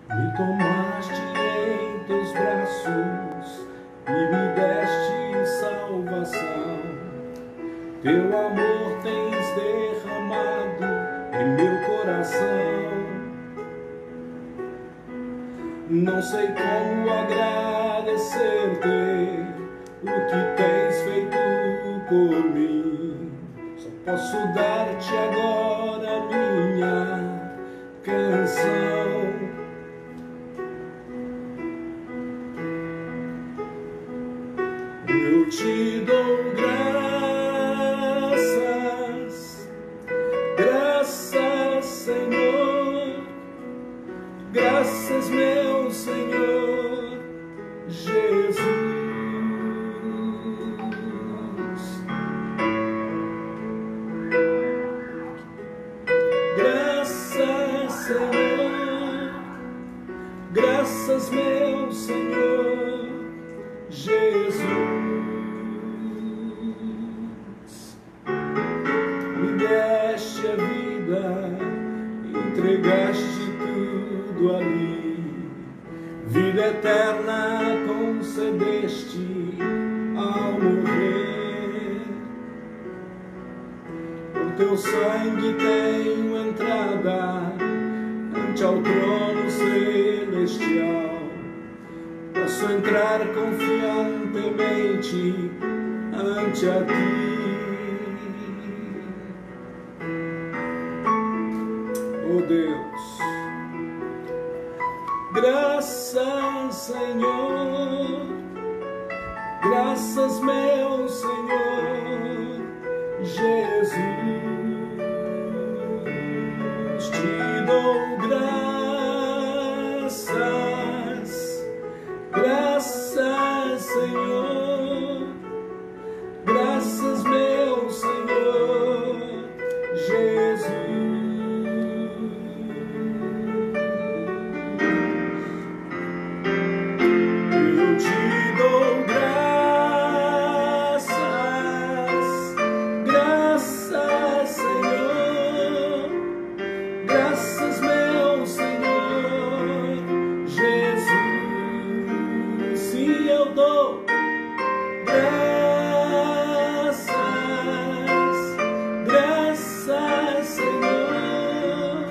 Me tomaste em teus braços e me deste salvação. Teu amor tens derramado em meu coração. Não sei como agradecer-te o que tens feito por mim. Só posso dar-te agora minha canção. Eu te dou graças, graças, Senhor, graças, meu Senhor Jesus. Graças, Senhor, graças, meu Senhor Jesus. Me deste a vida, entregaste tudo ali, vida eterna concedeste ao morrer. Por teu sangue tenho entrada ante ao trono celestial. Posso entrar confiantemente ante a ti. Oh Deus, graças, Senhor, graças, meu Senhor Jesus. Te dou graças, graças, Senhor, graças, meu Senhor Jesus. Eu te dou graças, graças, Senhor, graças, meu Senhor Jesus. Sim, eu dou graças, graças, Senhor,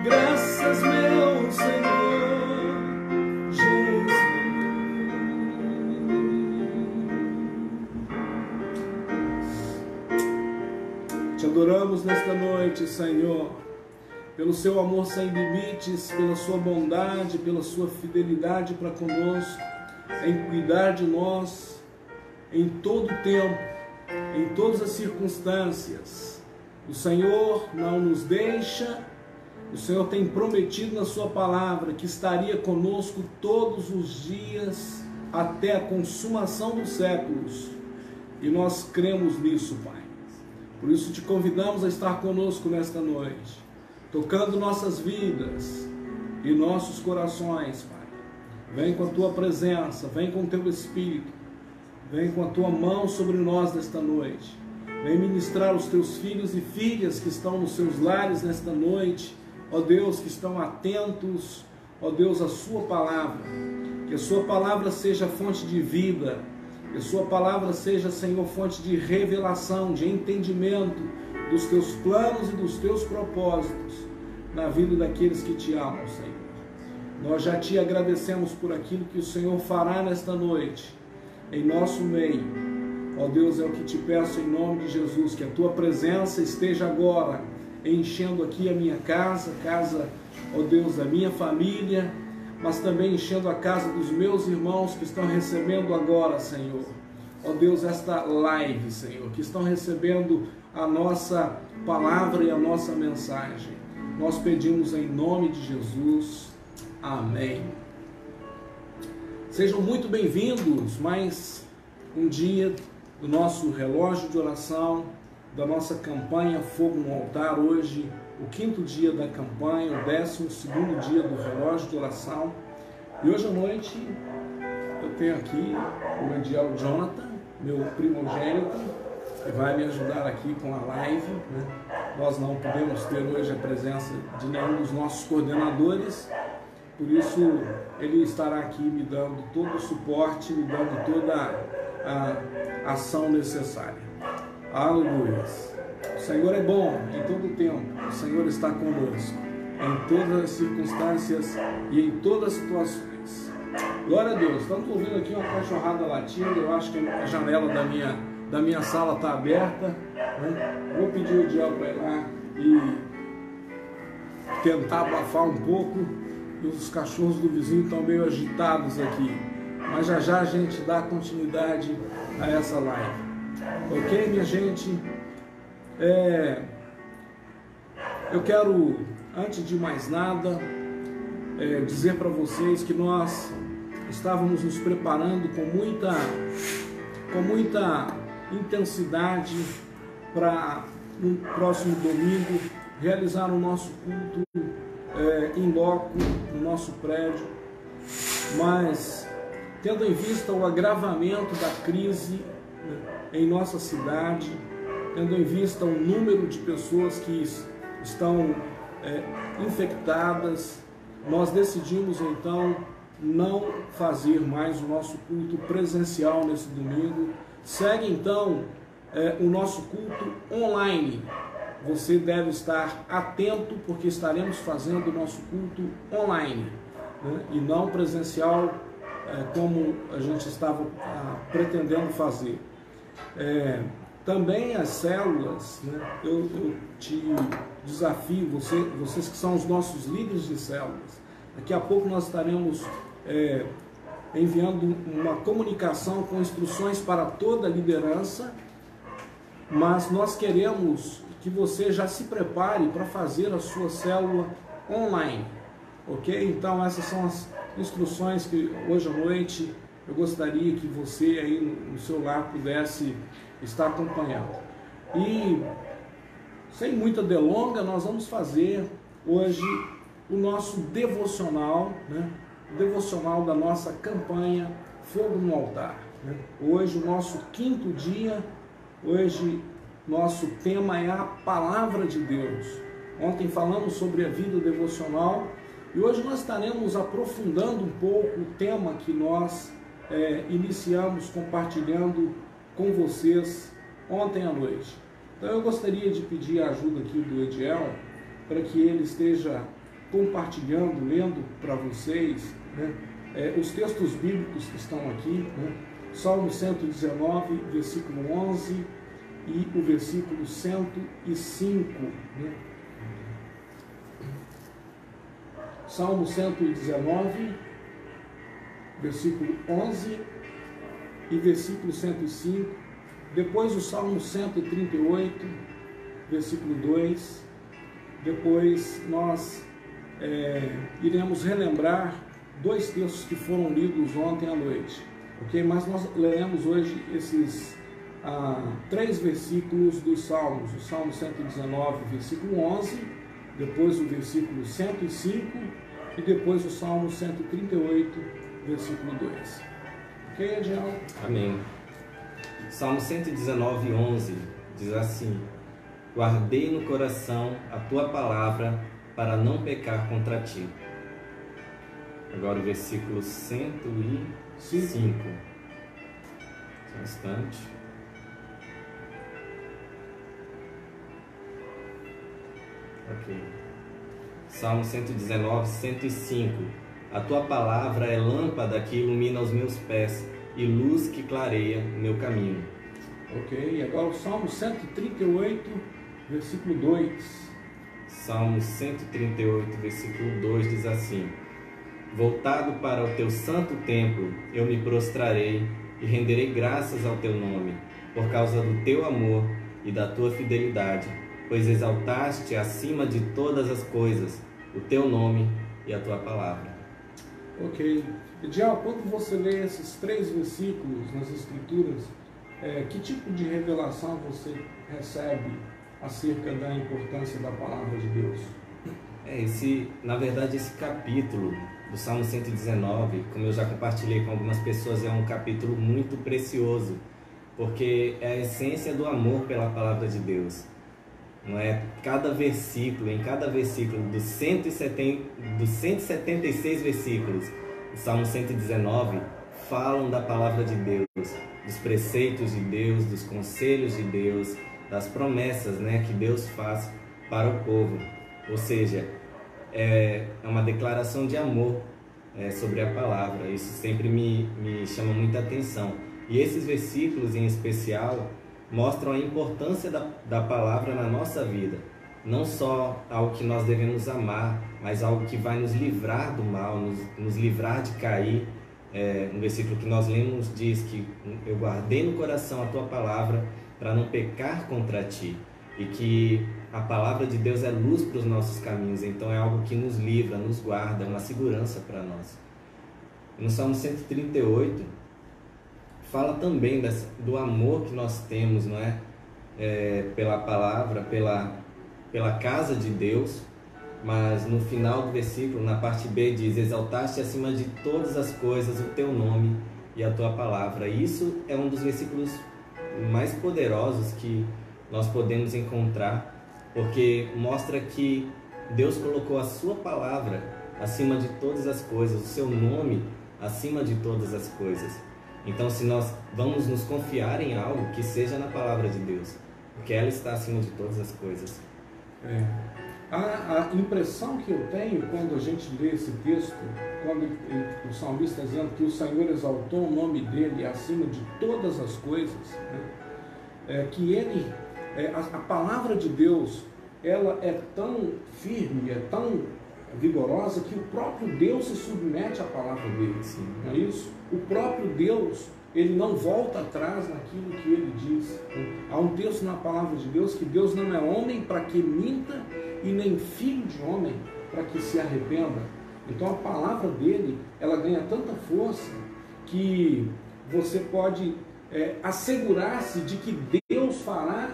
graças, meu Senhor Jesus. Te adoramos nesta noite, Senhor, pelo seu amor sem limites, pela sua bondade, pela sua fidelidade para conosco, em cuidar de nós em todo o tempo, em todas as circunstâncias. O Senhor não nos deixa, o Senhor tem prometido na sua palavra que estaria conosco todos os dias até a consumação dos séculos, e nós cremos nisso, Pai. Por isso te convidamos a estar conosco nesta noite, tocando nossas vidas e nossos corações, Pai. Vem com a tua presença, vem com o teu Espírito, vem com a tua mão sobre nós nesta noite. Vem ministrar os teus filhos e filhas que estão nos seus lares nesta noite, ó Deus, que estão atentos, ó Deus, à sua palavra. Que a sua palavra seja fonte de vida, que a sua palavra seja, Senhor, fonte de revelação, de entendimento dos teus planos e dos teus propósitos na vida daqueles que te amam, Senhor. Nós já te agradecemos por aquilo que o Senhor fará nesta noite, em nosso meio. Ó Deus, é o que te peço em nome de Jesus, que a tua presença esteja agora enchendo aqui a minha casa, ó Deus, da minha família, mas também enchendo a casa dos meus irmãos que estão recebendo agora, Senhor. Ó Deus, esta live, Senhor, que estão recebendo a nossa palavra e a nossa mensagem. Nós pedimos em nome de Jesus. Amém. Sejam muito bem-vindos mais um dia do nosso relógio de oração, da nossa campanha Fogo no Altar. Hoje, o 5º dia da campanha, o 12º dia do relógio de oração. E hoje à noite eu tenho aqui o Ediel Jonathan, meu primogênito, que vai me ajudar aqui com a live, né? Nós não podemos ter hoje a presença de nenhum dos nossos coordenadores, por isso ele estará aqui me dando todo o suporte, me dando toda a ação necessária. Aleluia! O Senhor é bom em todo o tempo, o Senhor está conosco, em todas as circunstâncias e em todas as situações. Glória a Deus. Estamos ouvindo aqui uma cachorrada latindo, eu acho que a janela da minha sala está aberta, né? Vou pedir o Diel para ir lá e tentar abafar um pouco. Os cachorros do vizinho estão meio agitados aqui, mas já já a gente dá continuidade a essa live. Ok, minha gente? Eu quero, antes de mais nada, dizer para vocês que nós estávamos nos preparando com muita intensidade para no próximo domingo realizar o nosso culto em loco, no nosso prédio, mas tendo em vista o agravamento da crise em nossa cidade, tendo em vista o número de pessoas que estão infectadas, nós decidimos então não fazer mais o nosso culto presencial nesse domingo. Segue então o nosso culto online. Você deve estar atento, porque estaremos fazendo o nosso culto online, né? E não presencial, como a gente estava pretendendo fazer. Também as células, né? Eu te desafio, vocês que são os nossos líderes de células, daqui a pouco nós estaremos enviando uma comunicação com instruções para toda a liderança, mas nós queremos que você já se prepare para fazer a sua célula online, ok? Então essas são as instruções que hoje à noite eu gostaria que você aí no seu lar pudesse estar acompanhando. E sem muita delonga, nós vamos fazer hoje o nosso devocional, né? O devocional da nossa campanha Fogo no Altar, né? Hoje o nosso 5º dia, hoje nosso tema é a Palavra de Deus. Ontem falamos sobre a vida devocional e hoje nós estaremos aprofundando um pouco o tema que nós iniciamos compartilhando com vocês ontem à noite. Então eu gostaria de pedir a ajuda aqui do Ediel para que ele esteja compartilhando, lendo para vocês, né, os textos bíblicos que estão aqui, né? Salmo 119, versículo 11 e o versículo 105, né? Salmo 119, versículo 11 e versículo 105, depois o Salmo 138, versículo 2, depois nós iremos relembrar 2 textos que foram lidos ontem à noite, ok? Mas nós leremos hoje esses 3 versículos dos Salmos, o Salmo 119, versículo 11, depois o versículo 105 e depois o Salmo 138, versículo 2. Ok, Ediel? Amém. Salmo 119, 11 diz assim: guardei no coração a tua palavra para não pecar contra ti. Agora o versículo 105. Só um instante. Ok. Salmo 119, 105. A tua palavra é lâmpada que ilumina os meus pés e luz que clareia o meu caminho. Ok, e agora o Salmo 138, versículo 2. Salmo 138, versículo 2 diz assim: voltado para o teu santo templo, eu me prostrarei e renderei graças ao teu nome, por causa do teu amor e da tua fidelidade, pois exaltaste acima de todas as coisas o teu nome e a tua palavra. Ok. Ediel, quando você lê esses 3 versículos nas Escrituras, que tipo de revelação você recebe acerca da importância da palavra de Deus? Na verdade, esse capítulo do Salmo 119, como eu já compartilhei com algumas pessoas, é um capítulo muito precioso, porque é a essência do amor pela palavra de Deus. Não é? Cada versículo, em cada versículo dos 176 versículos do Salmo 119, falam da palavra de Deus, dos preceitos de Deus, dos conselhos de Deus, das promessas, né, que Deus faz para o povo. Ou seja, é uma declaração de amor sobre a palavra. Isso sempre me chama muita atenção. E esses versículos em especial mostram a importância da palavra na nossa vida. Não só algo que nós devemos amar, mas algo que vai nos livrar do mal, nos livrar de cair. No versículo que nós lemos diz que eu guardei no coração a tua palavra para não pecar contra ti. E que a palavra de Deus é luz para os nossos caminhos. Então é algo que nos livra, nos guarda, é uma segurança para nós. No Salmo 138, fala também do amor que nós temos, não é? Pela palavra, pela casa de Deus. Mas no final do versículo, na parte B, diz: exaltaste acima de todas as coisas o teu nome e a tua palavra. E isso é um dos versículos mais poderosos que nós podemos encontrar, porque mostra que Deus colocou a sua palavra acima de todas as coisas, o seu nome acima de todas as coisas. Então, se nós vamos nos confiar em algo, que seja na palavra de Deus, porque ela está acima de todas as coisas. A impressão que eu tenho quando a gente lê esse texto, quando o salmista está dizendo que o Senhor exaltou o nome dele acima de todas as coisas, né? Que ele, a palavra de Deus, ela é tão firme, é tão vigorosa, que o próprio Deus se submete à palavra dele. Sim. Não é isso? O próprio Deus, ele não volta atrás naquilo que ele diz. Há um texto na palavra de Deus que Deus não é homem para que minta, e nem filho de homem para que se arrependa. Então a palavra dele, ela ganha tanta força que você pode assegurar-se de que Deus fará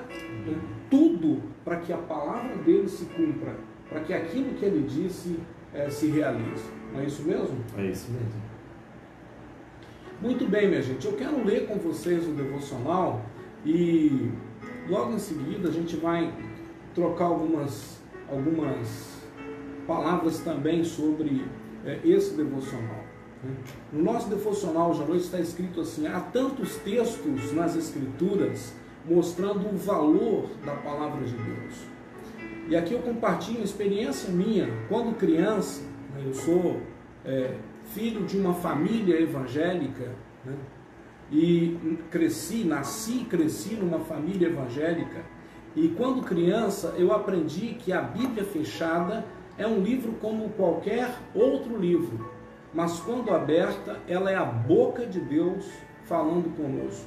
tudo para que a palavra dele se cumpra, para que aquilo que ele disse se realize. Não é isso mesmo? É isso mesmo. Muito bem, minha gente, eu quero ler com vocês o devocional e logo em seguida a gente vai trocar algumas palavras também sobre esse devocional. No nosso devocional hoje à noite está escrito assim: há tantos textos nas Escrituras mostrando o valor da palavra de Deus. E aqui eu compartilho uma experiência minha. Quando criança, eu sou filho de uma família evangélica, né? E nasci e cresci numa família evangélica. E quando criança eu aprendi que a Bíblia fechada é um livro como qualquer outro livro, mas quando aberta ela é a boca de Deus falando conosco.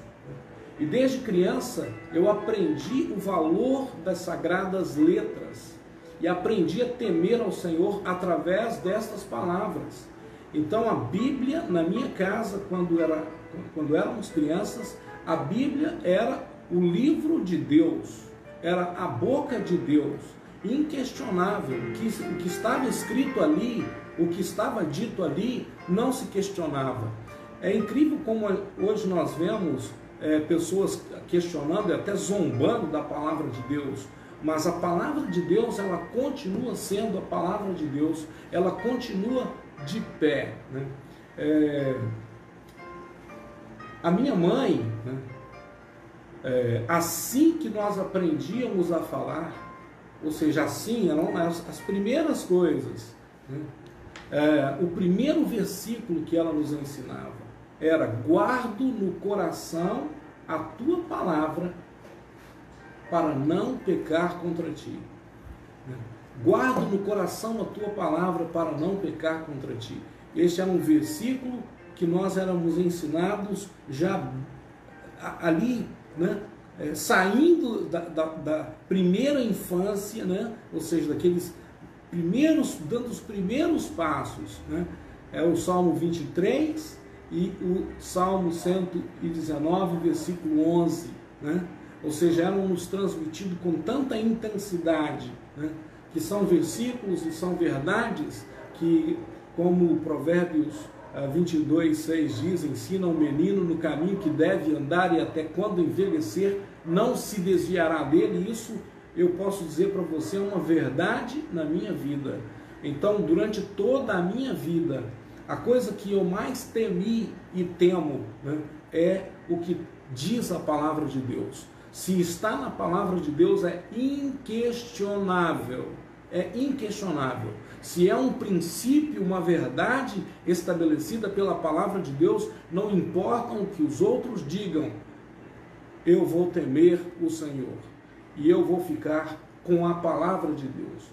E desde criança eu aprendi o valor das sagradas letras e aprendi a temer ao Senhor através destas palavras. Então a Bíblia na minha casa, quando éramos crianças, a Bíblia era o livro de Deus, era a boca de Deus, inquestionável. O que estava escrito ali, o que estava dito ali, não se questionava. É incrível como hoje nós vemos pessoas questionando e até zombando da palavra de Deus, mas a palavra de Deus, ela continua sendo a palavra de Deus, ela continua de pé, né? A minha mãe, né? Assim que nós aprendíamos a falar, ou seja, assim eram as primeiras coisas, né? O primeiro versículo que ela nos ensinava era: guardo no coração a tua palavra para não pecar contra ti. Guardo no coração a tua palavra para não pecar contra ti. Este era um versículo que nós éramos ensinados já ali, né? Saindo da primeira infância, né? Ou seja, daqueles primeiros, dando os primeiros passos, né? É o Salmo 23 e o Salmo 119, versículo 11, né? Ou seja, eram nos transmitidos com tanta intensidade, né? Que são versículos e são verdades que, como Provérbios 22:6 diz: ensina o menino no caminho que deve andar, e até quando envelhecer não se desviará dele. Isso eu posso dizer para você, é uma verdade na minha vida. Então, durante toda a minha vida, a coisa que eu mais temi e temo, né, é o que diz a palavra de Deus. Se está na palavra de Deus, é inquestionável. É inquestionável. Se é um princípio, uma verdade estabelecida pela palavra de Deus, não importa o que os outros digam, eu vou temer o Senhor e eu vou ficar com a palavra de Deus.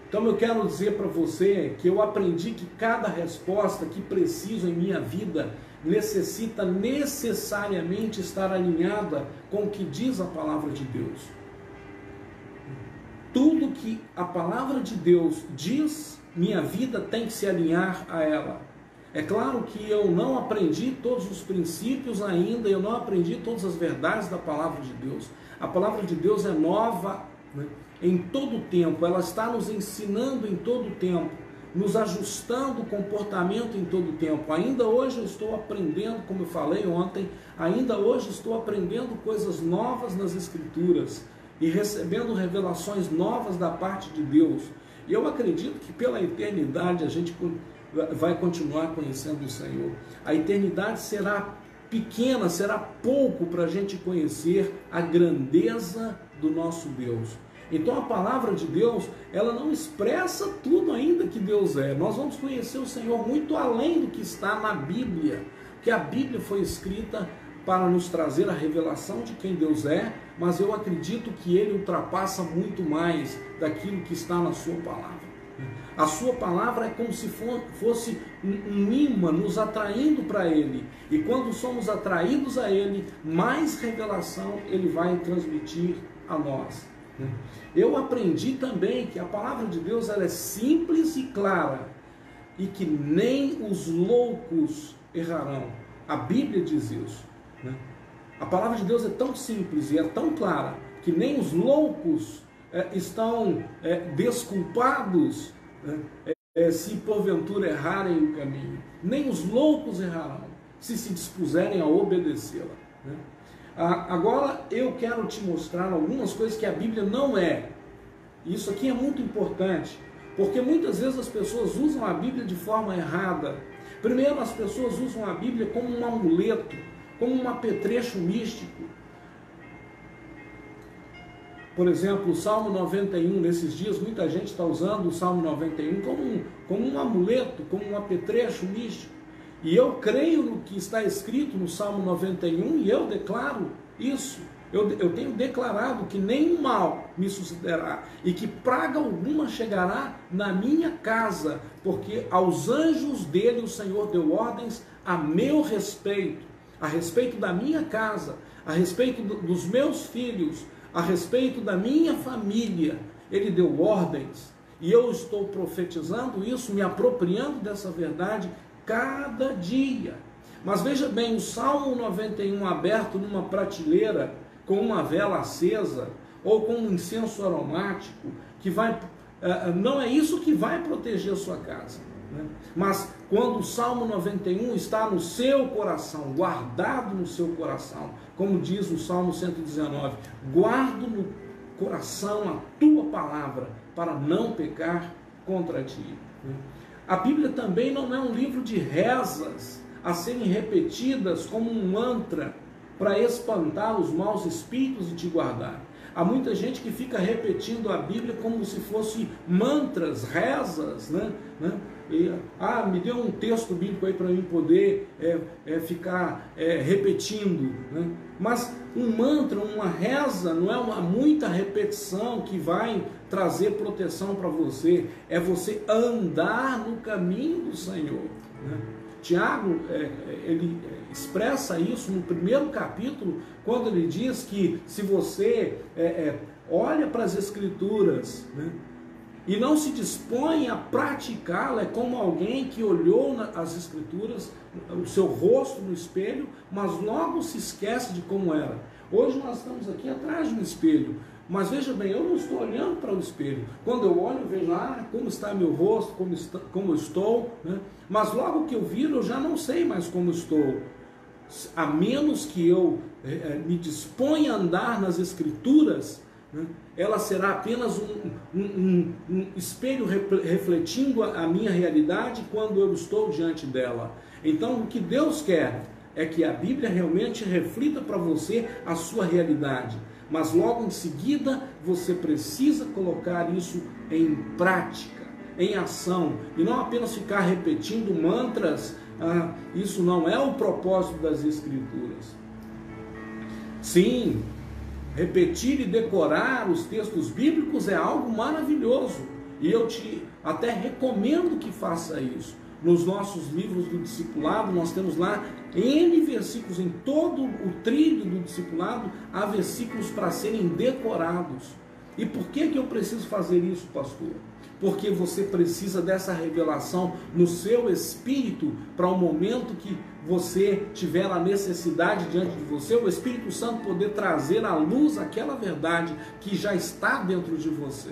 Então eu quero dizer para você que eu aprendi que cada resposta que preciso em minha vida necessita necessariamente estar alinhada com o que diz a palavra de Deus. Tudo que a palavra de Deus diz, minha vida tem que se alinhar a ela. É claro que eu não aprendi todos os princípios ainda, eu não aprendi todas as verdades da palavra de Deus. A palavra de Deus é nova, né, em todo o tempo, ela está nos ensinando em todo o tempo, nos ajustando o comportamento em todo o tempo. Ainda hoje eu estou aprendendo, como eu falei ontem, ainda hoje estou aprendendo coisas novas nas Escrituras e recebendo revelações novas da parte de Deus. E eu acredito que pela eternidade a gente vai continuar conhecendo o Senhor. A eternidade será pequena, será pouco para a gente conhecer a grandeza do nosso Deus. Então a palavra de Deus, ela não expressa tudo ainda que Deus é. Nós vamos conhecer o Senhor muito além do que está na Bíblia, porque a Bíblia foi escrita para nos trazer a revelação de quem Deus é, mas eu acredito que Ele ultrapassa muito mais daquilo que está na sua palavra. A sua palavra é como se fosse um imã nos atraindo para Ele, e quando somos atraídos a Ele, mais revelação Ele vai transmitir a nós. Eu aprendi também que a palavra de Deus, ela é simples e clara, e que nem os loucos errarão. A Bíblia diz isso, né? A palavra de Deus é tão simples e é tão clara que nem os loucos estão desculpados, se porventura errarem o caminho. Nem os loucos errarão se dispuserem a obedecê-la, né? Agora eu quero te mostrar algumas coisas que a Bíblia não é. Isso aqui é muito importante, porque muitas vezes as pessoas usam a Bíblia de forma errada. Primeiro, as pessoas usam a Bíblia como um amuleto, como um apetrecho místico. Por exemplo, o Salmo 91, nesses dias muita gente está usando o Salmo 91 como um amuleto, como um apetrecho místico. E eu creio no que está escrito no Salmo 91 e eu declaro isso. Eu tenho declarado que nenhum mal me sucederá e que praga alguma chegará na minha casa, porque aos anjos dele o Senhor deu ordens a meu respeito, a respeito da minha casa, a respeito dos meus filhos, a respeito da minha família. Ele deu ordens e eu estou profetizando isso, me apropriando dessa verdade cada dia. Mas veja bem, o Salmo 91 aberto numa prateleira com uma vela acesa ou com um incenso aromático, não é isso que vai proteger a sua casa, né? Mas quando o Salmo 91 está no seu coração, guardado no seu coração, como diz o Salmo 119, guardo no coração a tua palavra para não pecar contra ti, né? A Bíblia também não é um livro de rezas a serem repetidas como um mantra para espantar os maus espíritos e te guardar. Há muita gente que fica repetindo a Bíblia como se fosse mantras, rezas, né? Me dê um texto bíblico aí para mim poder ficar repetindo, né? Mas um mantra, uma reza, não é muita repetição que vai trazer proteção para você, é você andar no caminho do Senhor, né? Tiago, ele expressa isso no primeiro capítulo, quando ele diz que se você olha para as Escrituras, né, e não se dispõe a praticá-la, é como alguém que olhou as Escrituras, o seu rosto no espelho, mas logo se esquece de como era. Hoje nós estamos aqui atrás de um espelho, Mas veja bem, eu não estou olhando para o espelho. Quando eu olho, eu vejo, como está meu rosto, como eu estou, né? Mas logo que eu viro, eu já não sei mais como estou. A menos que eu me disponha a andar nas Escrituras, né? Ela será apenas um espelho refletindo a minha realidade quando eu estou diante dela. Então, o que Deus quer é que a Bíblia realmente reflita para você a sua realidade. Mas logo em seguida, você precisa colocar isso em prática, em ação, e não apenas ficar repetindo mantras. Isso não é o propósito das Escrituras. Sim, repetir e decorar os textos bíblicos é algo maravilhoso, e eu te até recomendo que faça isso. Nos nossos livros do discipulado, nós temos lá N versículos, em todo o trilho do discipulado, há versículos para serem decorados. E por que eu preciso fazer isso, pastor? Porque você precisa dessa revelação no seu espírito, para o momento que você tiver a necessidade diante de você, o Espírito Santo poder trazer à luz aquela verdade que já está dentro de você.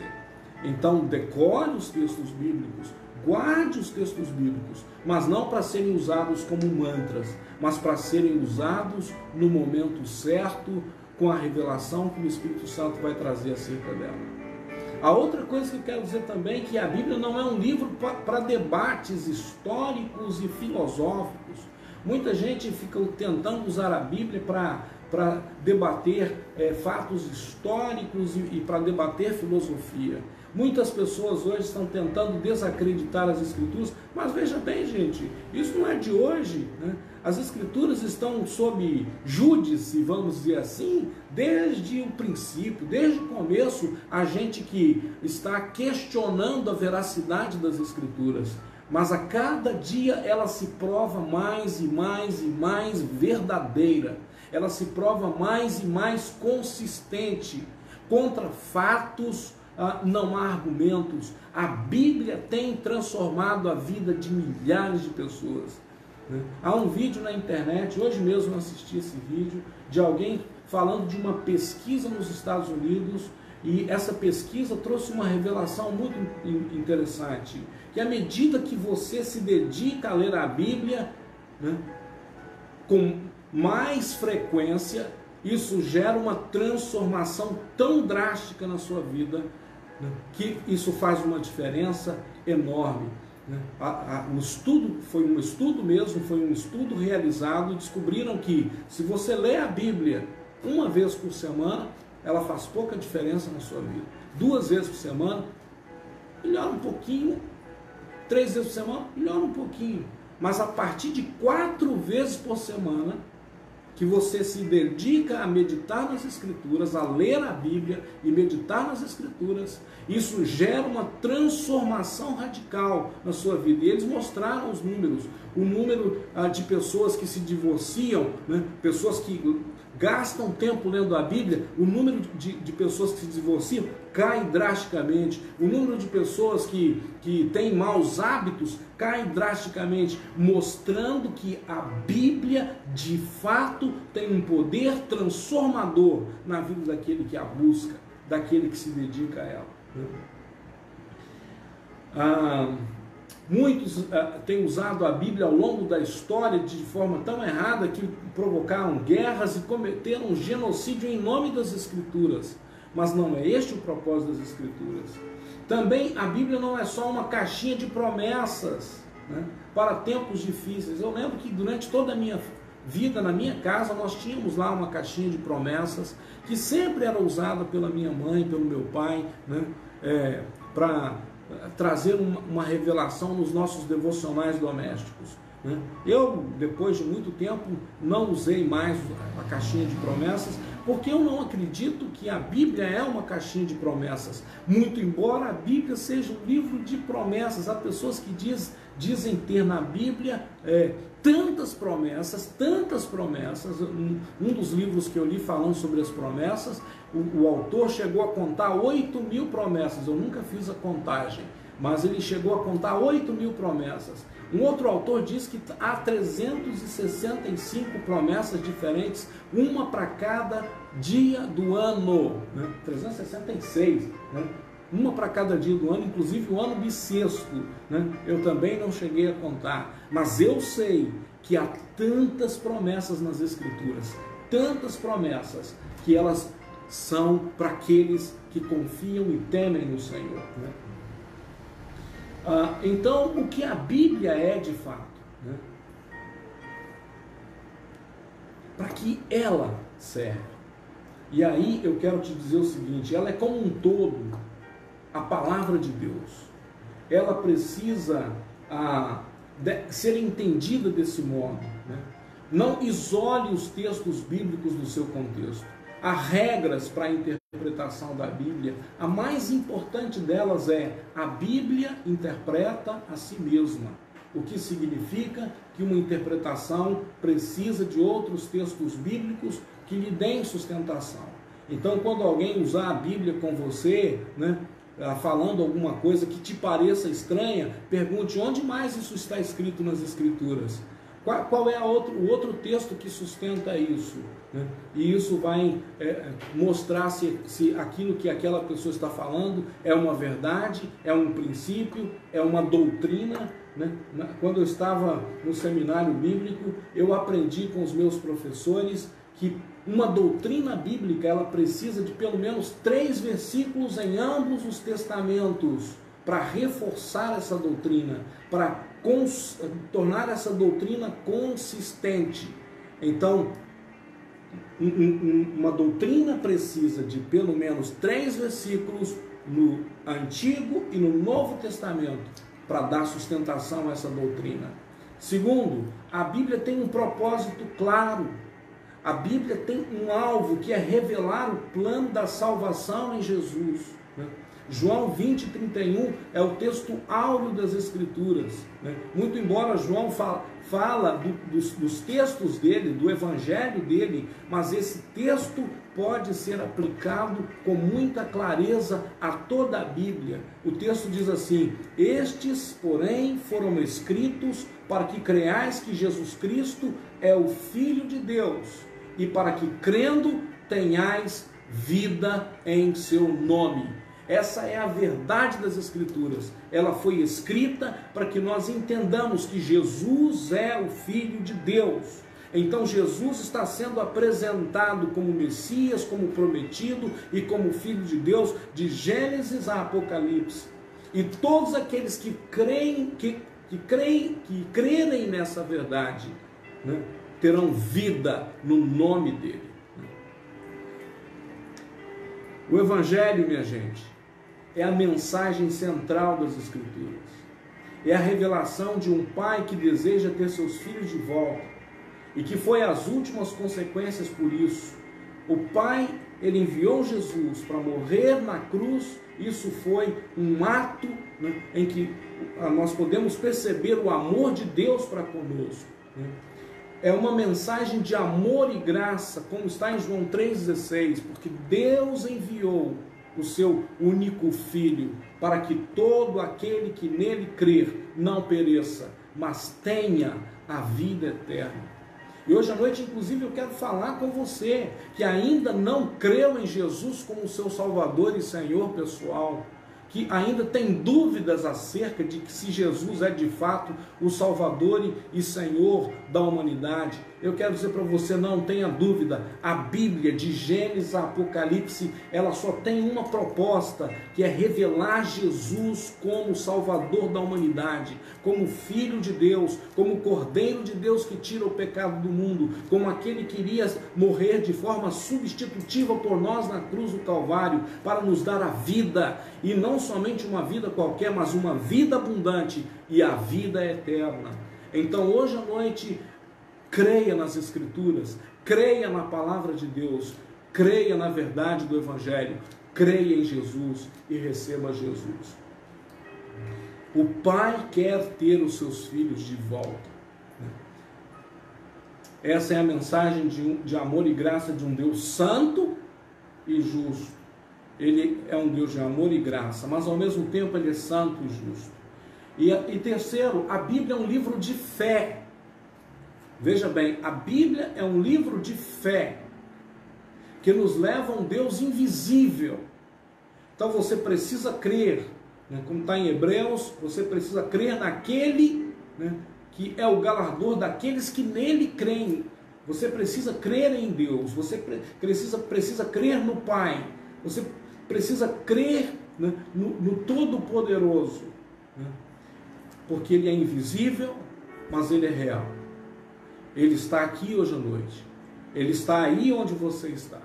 Então, decore os textos bíblicos, guarde os textos bíblicos, mas não para serem usados como mantras, mas para serem usados no momento certo, com a revelação que o Espírito Santo vai trazer acerca dela. A outra coisa que eu quero dizer também é que a Bíblia não é um livro para debates históricos e filosóficos. Muita gente fica tentando usar a Bíblia para debater fatos históricos e para debater filosofia. Muitas pessoas hoje estão tentando desacreditar as Escrituras, mas veja bem, gente, isso não é de hoje, né? As Escrituras estão sob júdice, vamos dizer assim, desde o princípio, desde o começo, a gente que está questionando a veracidade das Escrituras. Mas a cada dia ela se prova mais e mais e mais verdadeira. Ela se prova mais e mais consistente. Contra fatos não há argumentos. A Bíblia tem transformado a vida de milhares de pessoas. Há um vídeo na internet, hoje mesmo eu assisti esse vídeo, de alguém falando de uma pesquisa nos Estados Unidos, e essa pesquisa trouxe uma revelação muito interessante, que à medida que você se dedica a ler a Bíblia, né, com mais frequência, isso gera uma transformação tão drástica na sua vida, né, que isso faz uma diferença enorme. O estudo foi um estudo realizado, e descobriram que se você lê a Bíblia uma vez por semana, ela faz pouca diferença na sua vida. 2 vezes por semana, melhora um pouquinho. 3 vezes por semana, melhora um pouquinho. Mas a partir de 4 vezes por semana, que você se dedica a meditar nas Escrituras, a ler a Bíblia e meditar nas Escrituras, isso gera uma transformação radical na sua vida. E eles mostraram os números, o número de pessoas que se divorciam, né? Pessoas que gastam tempo lendo a Bíblia, o número de pessoas que se divorciam cai drasticamente, o número de pessoas que têm maus hábitos cai drasticamente, mostrando que a Bíblia de fato tem um poder transformador na vida daquele que a busca, daquele que se dedica a ela. Muitos têm usado a Bíblia ao longo da história de forma tão errada que provocaram guerras e cometeram genocídio em nome das Escrituras. Mas não é este o propósito das Escrituras. Também a Bíblia não é só uma caixinha de promessas, né, para tempos difíceis. Eu lembro que durante toda a minha vida, na minha casa, nós tínhamos lá uma caixinha de promessas que sempre era usada pela minha mãe, pelo meu pai, né, para trazer uma revelação nos nossos devocionais domésticos. Né? Eu, depois de muito tempo, não usei mais a caixinha de promessas, porque eu não acredito que a Bíblia é uma caixinha de promessas. Muito embora a Bíblia seja um livro de promessas, há pessoas que dizem ter na Bíblia tantas promessas. Um dos livros que eu li falando sobre as promessas, o autor chegou a contar 8.000 promessas. Eu nunca fiz a contagem, mas ele chegou a contar 8.000 promessas. Um outro autor diz que há 365 promessas diferentes, uma para cada dia do ano, né? 366, né? Uma para cada dia do ano, inclusive o ano bissexto, né? Eu também não cheguei a contar, mas eu sei que há tantas promessas nas Escrituras, tantas promessas, que elas são para aqueles que confiam e temem no Senhor, né? Então, o que a Bíblia é de fato, né? Para que ela serve. E aí eu quero te dizer o seguinte: ela é como um todo a palavra de Deus. Ela precisa ser entendida desse modo, né? Não isole os textos bíblicos do seu contexto. Há regras para a interpretação da Bíblia. A mais importante delas é: a Bíblia interpreta a si mesma. O que significa que uma interpretação precisa de outros textos bíblicos que lhe deem sustentação. Então, quando alguém usar a Bíblia com você, né, falando alguma coisa que te pareça estranha, pergunte onde mais isso está escrito nas Escrituras. Qual é o outro texto que sustenta isso, né? E isso vai mostrar se aquilo que aquela pessoa está falando é uma verdade, é um princípio, é uma doutrina, né? Quando eu estava no seminário bíblico, eu aprendi com os meus professores que uma doutrina bíblica ela precisa de pelo menos 3 versículos em ambos os testamentos para reforçar essa doutrina, para tornar essa doutrina consistente. Então, uma doutrina precisa de pelo menos 3 versículos no Antigo e no Novo Testamento para dar sustentação a essa doutrina. Segundo, a Bíblia tem um propósito claro. A Bíblia tem um alvo que é revelar o plano da salvação em Jesus, né? João 20:31 é o texto áureo das Escrituras, né? Muito embora João fala dos textos dele, do evangelho dele, mas esse texto pode ser aplicado com muita clareza a toda a Bíblia. O texto diz assim: estes, porém, foram escritos para que creiais que Jesus Cristo é o Filho de Deus, e para que, crendo, tenhais vida em seu nome. Essa é a verdade das Escrituras. Ela foi escrita para que nós entendamos que Jesus é o Filho de Deus. Então Jesus está sendo apresentado como Messias, como prometido e como Filho de Deus, de Gênesis a Apocalipse. E todos aqueles que crerem nessa verdade, né, terão vida no nome dele. O Evangelho, minha gente, é a mensagem central das Escrituras. É a revelação de um pai que deseja ter seus filhos de volta e que foi as últimas consequências por isso. O pai, ele enviou Jesus para morrer na cruz. Isso foi um ato, né, em que nós podemos perceber o amor de Deus para conosco, né? É uma mensagem de amor e graça, como está em João 3,16, porque Deus enviou o seu único Filho, para que todo aquele que nele crer não pereça, mas tenha a vida eterna. E hoje à noite, inclusive, eu quero falar com você que ainda não creu em Jesus como seu Salvador e Senhor pessoal, que ainda tem dúvidas acerca de que se Jesus é de fato o Salvador e Senhor da humanidade. Eu quero dizer para você, não tenha dúvida, a Bíblia de Gênesis a Apocalipse, ela só tem uma proposta, que é revelar Jesus como Salvador da humanidade, como Filho de Deus, como Cordeiro de Deus que tira o pecado do mundo, como aquele que iria morrer de forma substitutiva por nós na cruz do Calvário, para nos dar a vida, e não somente uma vida qualquer, mas uma vida abundante e a vida eterna. Então hoje à noite, creia nas Escrituras, creia na palavra de Deus, creia na verdade do Evangelho, creia em Jesus e receba Jesus. O Pai quer ter os seus filhos de volta. Essa é a mensagem de amor e graça de um Deus santo e justo. Ele é um Deus de amor e graça, mas ao mesmo tempo ele é santo e justo. E terceiro, a Bíblia é um livro de fé. Veja bem, a Bíblia é um livro de fé, que nos leva a um Deus invisível. Então você precisa crer, né? Como está em Hebreus, você precisa crer naquele, né, que é o galardador daqueles que nele creem. Você precisa crer em Deus, você precisa crer no Pai, você precisa crer, né, no Todo-Poderoso, né? Porque Ele é invisível, mas Ele é real. Ele está aqui hoje à noite, Ele está aí onde você está.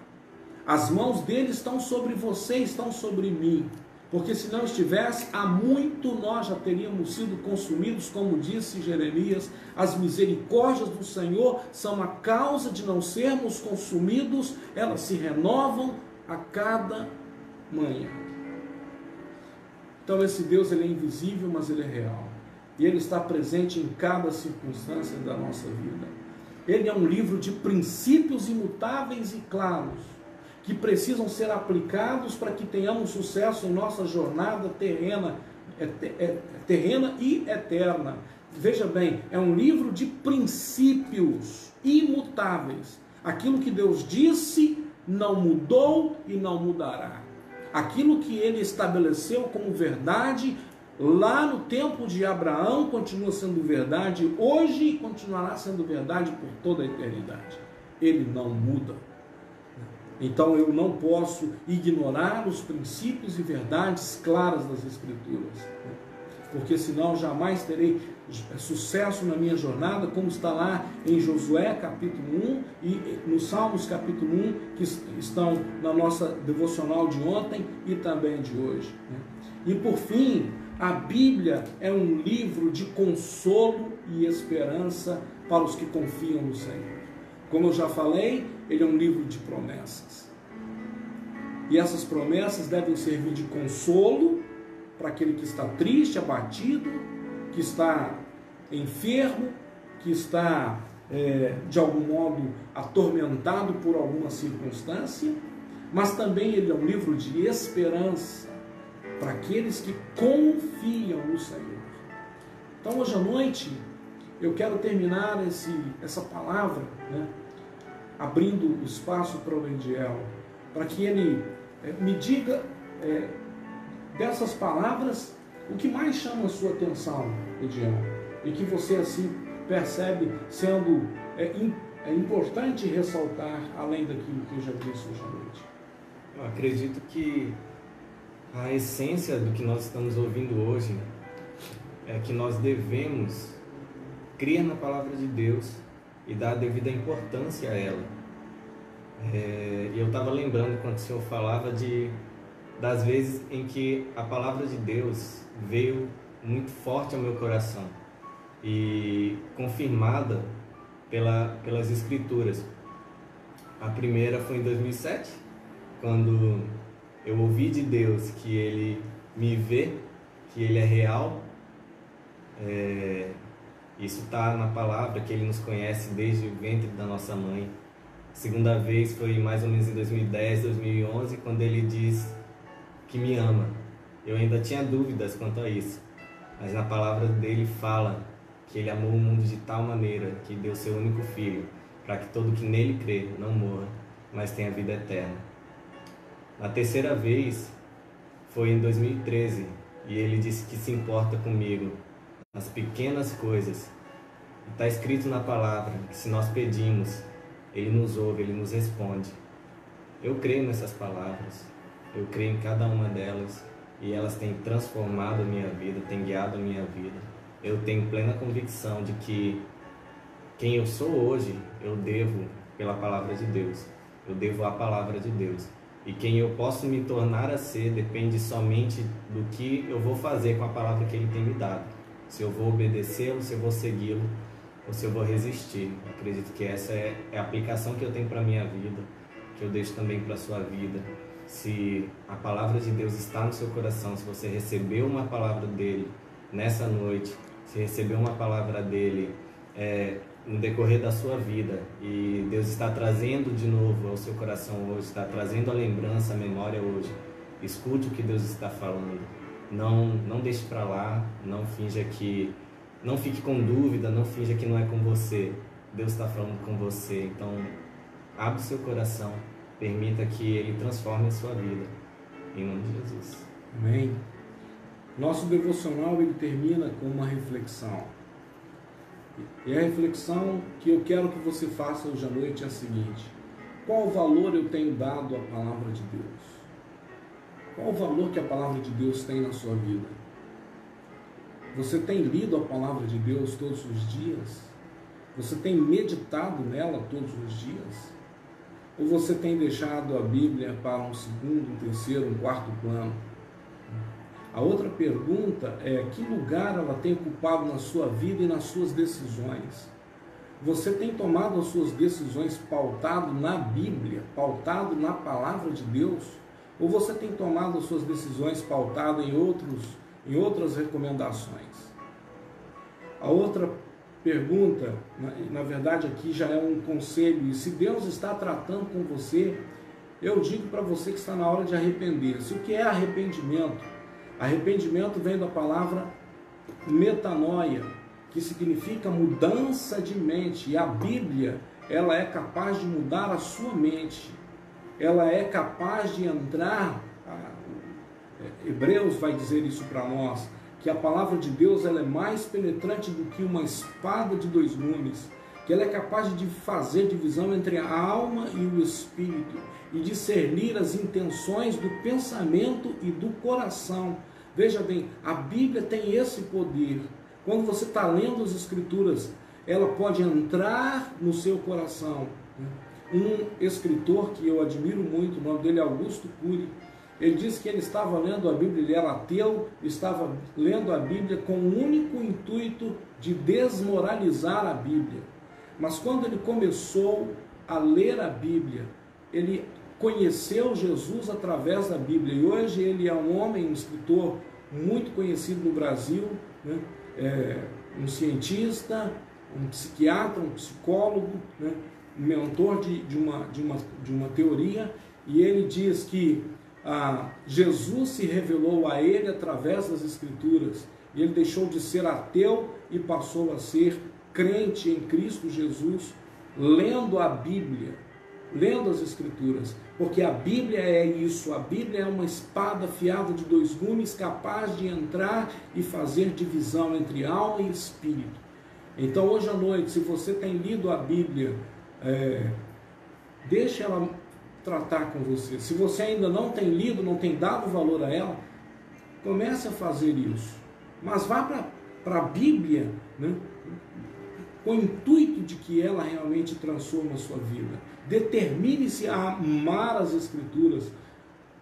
As mãos dele estão sobre você, estão sobre mim. Porque se não estivesse, há muito nós já teríamos sido consumidos, como disse Jeremias. As misericórdias do Senhor são a causa de não sermos consumidos, elas se renovam a cada manhã. Então esse Deus, ele é invisível, mas ele é real. E ele está presente em cada circunstância da nossa vida. Ele é um livro de princípios imutáveis e claros, que precisam ser aplicados para que tenhamos sucesso em nossa jornada terrena e eterna. Veja bem, é um livro de princípios imutáveis. Aquilo que Deus disse não mudou e não mudará. Aquilo que Ele estabeleceu como verdade lá no tempo de Abraão continua sendo verdade hoje e continuará sendo verdade por toda a eternidade. Ele não muda. Então eu não posso ignorar os princípios e verdades claras das Escrituras, porque senão jamais terei sucesso na minha jornada, como está lá em Josué capítulo 1 e no Salmos capítulo 1, que estão na nossa devocional de ontem e também de hoje. E por fim, a Bíblia é um livro de consolo e esperança para os que confiam no Senhor. Como eu já falei, ele é um livro de promessas. E essas promessas devem servir de consolo para aquele que está triste, abatido, que está enfermo, que está, de algum modo, atormentado por alguma circunstância. Mas também ele é um livro de esperança para aqueles que confiam no Senhor. Então, hoje à noite, eu quero terminar essa palavra, né, abrindo o espaço para o Ediel, para que ele me diga dessas palavras o que mais chama a sua atenção, Ediel, e que você assim percebe sendo importante ressaltar além daquilo que eu já disse hoje à noite. Eu acredito que a essência do que nós estamos ouvindo hoje é que nós devemos crer na palavra de Deus e dar a devida importância a ela. E eu estava lembrando quando o Senhor falava das vezes em que a palavra de Deus veio muito forte ao meu coração e confirmada pelas Escrituras. A primeira foi em 2007, quando eu ouvi de Deus que Ele me vê, que Ele é real. Isso está na palavra, que Ele nos conhece desde o ventre da nossa mãe. A segunda vez foi mais ou menos em 2010, 2011, quando Ele diz que me ama. Eu ainda tinha dúvidas quanto a isso, mas na palavra dele fala que Ele amou o mundo de tal maneira que deu seu único Filho, para que todo que nele crê não morra, mas tenha vida eterna. Na terceira vez foi em 2013, e Ele disse que se importa comigo nas pequenas coisas. Está escrito na palavra que se nós pedimos, Ele nos ouve, Ele nos responde. Eu creio nessas palavras, eu creio em cada uma delas, e elas têm transformado a minha vida, têm guiado a minha vida. Eu tenho plena convicção de que quem eu sou hoje, eu devo pela palavra de Deus, eu devo à palavra de Deus. E quem eu posso me tornar a ser depende somente do que eu vou fazer com a palavra que Ele tem me dado. Se eu vou obedecê-lo, se eu vou segui-lo, ou se eu vou resistir. Eu acredito que essa é a aplicação que eu tenho para a minha vida, que eu deixo também para a sua vida. Se a palavra de Deus está no seu coração, se você recebeu uma palavra dEle nessa noite, se recebeu uma palavra dEle no decorrer da sua vida, e Deus está trazendo de novo ao seu coração hoje, está trazendo a lembrança, a memória hoje, escute o que Deus está falando. Não deixe para lá, não fique com dúvida, não finja que não é com você. Deus está falando com você. Então, abre o seu coração, Permita que Ele transforme a sua vida. Em nome de Jesus. Amém. Nosso devocional ele termina com uma reflexão. E a reflexão que eu quero que você faça hoje à noite é a seguinte: qual o valor eu tenho dado à palavra de Deus? Qual o valor que a palavra de Deus tem na sua vida? Você tem lido a palavra de Deus todos os dias? Você tem meditado nela todos os dias? Ou você tem deixado a Bíblia para um segundo, um terceiro, um quarto plano? A outra pergunta é: que lugar ela tem ocupado na sua vida e nas suas decisões? Você tem tomado as suas decisões pautado na Bíblia, pautado na palavra de Deus? Ou você tem tomado as suas decisões pautado em outras recomendações? A outra pergunta, na verdade aqui já é um conselho, e se Deus está tratando com você, eu digo para você que está na hora de arrepender-se. O que é arrependimento? Arrependimento vem da palavra metanoia, que significa mudança de mente, e a Bíblia, ela é capaz de mudar a sua mente, ela é capaz de entrar, Hebreus vai dizer isso para nós, que a palavra de Deus ela é mais penetrante do que uma espada de dois gumes, que ela é capaz de fazer divisão entre a alma e o espírito, e discernir as intenções do pensamento e do coração. Veja bem, a Bíblia tem esse poder. Quando você está lendo as Escrituras, ela pode entrar no seu coração. Um escritor que eu admiro muito, o nome dele é Augusto Cury, ele disse que ele estava lendo a Bíblia, ele era ateu, estava lendo a Bíblia com o único intuito de desmoralizar a Bíblia. Mas quando ele começou a ler a Bíblia, ele conheceu Jesus através da Bíblia, e hoje ele é um homem, um escritor muito conhecido no Brasil, né? Um cientista, um psiquiatra, um psicólogo, né? Um mentor de uma teoria, e ele diz que Jesus se revelou a ele através das Escrituras, e ele deixou de ser ateu e passou a ser crente em Cristo Jesus, lendo a Bíblia, lendo as Escrituras, porque a Bíblia é isso, a Bíblia é uma espada afiada de dois gumes, capaz de entrar e fazer divisão entre alma e espírito. Então hoje à noite, se você tem lido a Bíblia, deixe ela tratar com você. Se você ainda não tem lido, não tem dado valor a ela, comece a fazer isso, mas vá para a Bíblia, né? Com o intuito de que ela realmente transforme a sua vida. Determine-se a amar as Escrituras,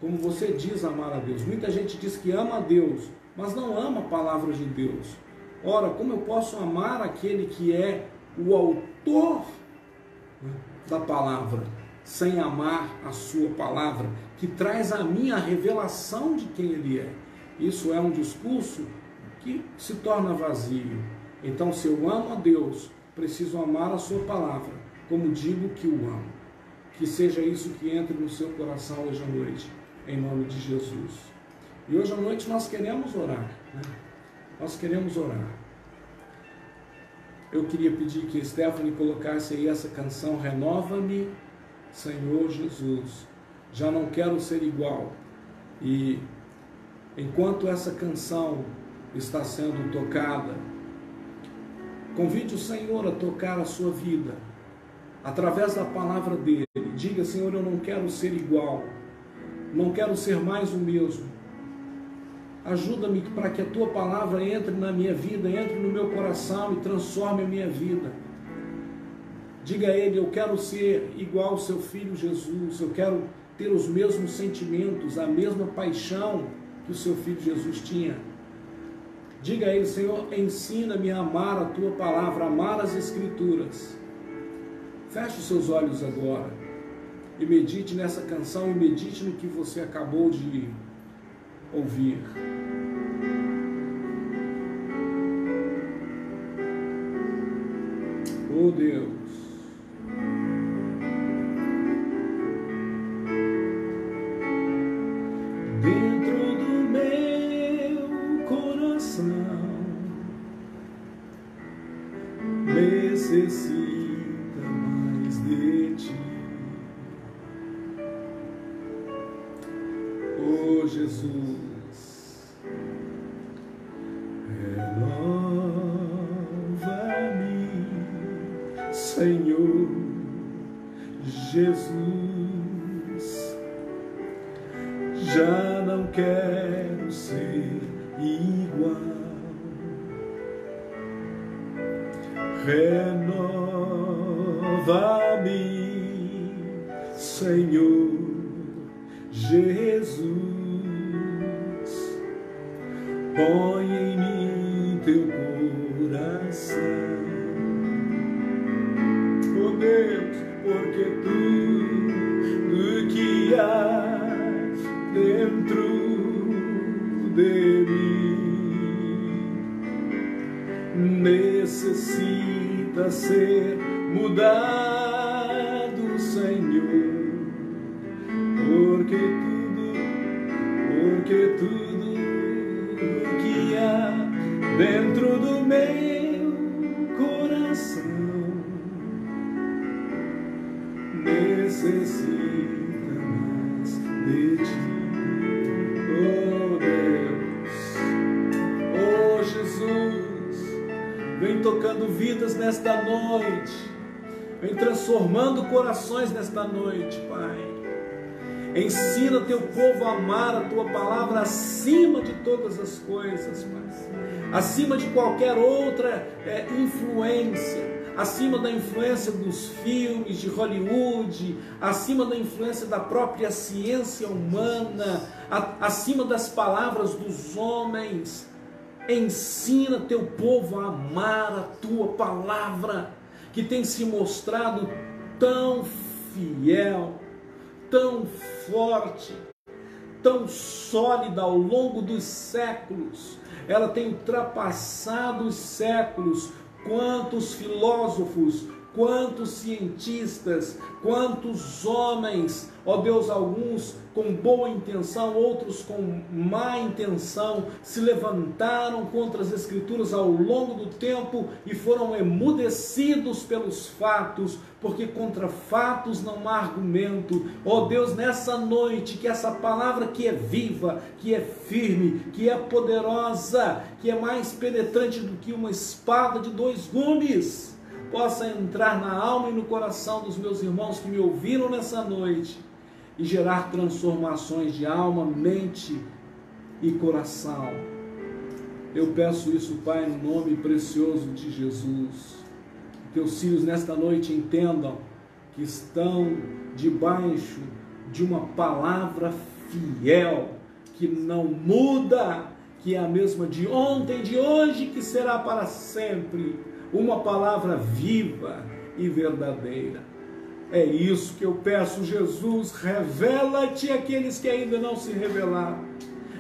como você diz amar a Deus. Muita gente diz que ama a Deus, mas não ama a palavra de Deus. Ora, como eu posso amar aquele que é o autor da palavra, sem amar a sua palavra, que traz a mim a revelação de quem ele é? Isso é um discurso que se torna vazio. Então, se eu amo a Deus, preciso amar a sua palavra, como digo que o amo. Que seja isso que entre no seu coração hoje à noite, em nome de Jesus. E hoje à noite nós queremos orar, né? Nós queremos orar. Eu queria pedir que Stephanie colocasse aí essa canção, Renova-me, Senhor Jesus. Já não quero ser igual. E enquanto essa canção está sendo tocada, convide o Senhor a tocar a sua vida, através da palavra dele. Diga: Senhor, eu não quero ser igual, não quero ser mais o mesmo. Ajuda-me para que a tua palavra entre na minha vida, entre no meu coração e transforme a minha vida. Diga a ele: eu quero ser igual ao seu filho Jesus, eu quero ter os mesmos sentimentos, a mesma paixão que o seu filho Jesus tinha. Diga a ele: Senhor, ensina-me a amar a tua palavra, amar as Escrituras. Feche os seus olhos agora e medite nessa canção, e medite no que você acabou de ouvir. Oh Deus, dentro do meu coração necessita mais de ti. Jesus. Renova-me, Senhor Jesus. Já não quero ser igual. Renova-me, Senhor Jesus. Põe em mim teu coração, oh Deus, porque tudo que há dentro de mim necessita ser mudado, Senhor, porque tudo que há dentro do meu coração necessita mais de ti, oh Deus, oh Jesus. Vem tocando vidas nesta noite, vem transformando corações nesta noite, Pai. Ensina teu povo a amar a tua palavra acima de todas as coisas, Pai. Acima de qualquer outra influência, acima da influência dos filmes de Hollywood, acima da influência da própria ciência humana, acima das palavras dos homens. Ensina teu povo a amar a tua palavra, que tem se mostrado tão fiel, tão forte, tão sólida ao longo dos séculos. Ela tem ultrapassado os séculos. Quantos filósofos, quantos cientistas, quantos homens, ó Deus, alguns com boa intenção, outros com má intenção, se levantaram contra as Escrituras ao longo do tempo e foram emudecidos pelos fatos, porque contra fatos não há argumento. Ó Deus, nessa noite, que essa palavra que é viva, que é firme, que é poderosa, que é mais penetrante do que uma espada de dois gumes, possa entrar na alma e no coração dos meus irmãos que me ouviram nessa noite e gerar transformações de alma, mente e coração. Eu peço isso, Pai, no nome precioso de Jesus. Que teus filhos nesta noite entendam que estão debaixo de uma palavra fiel, que não muda, que é a mesma de ontem, de hoje, que será para sempre. Uma palavra viva e verdadeira. É isso que eu peço, Jesus. Revela-te àqueles que ainda não se revelaram.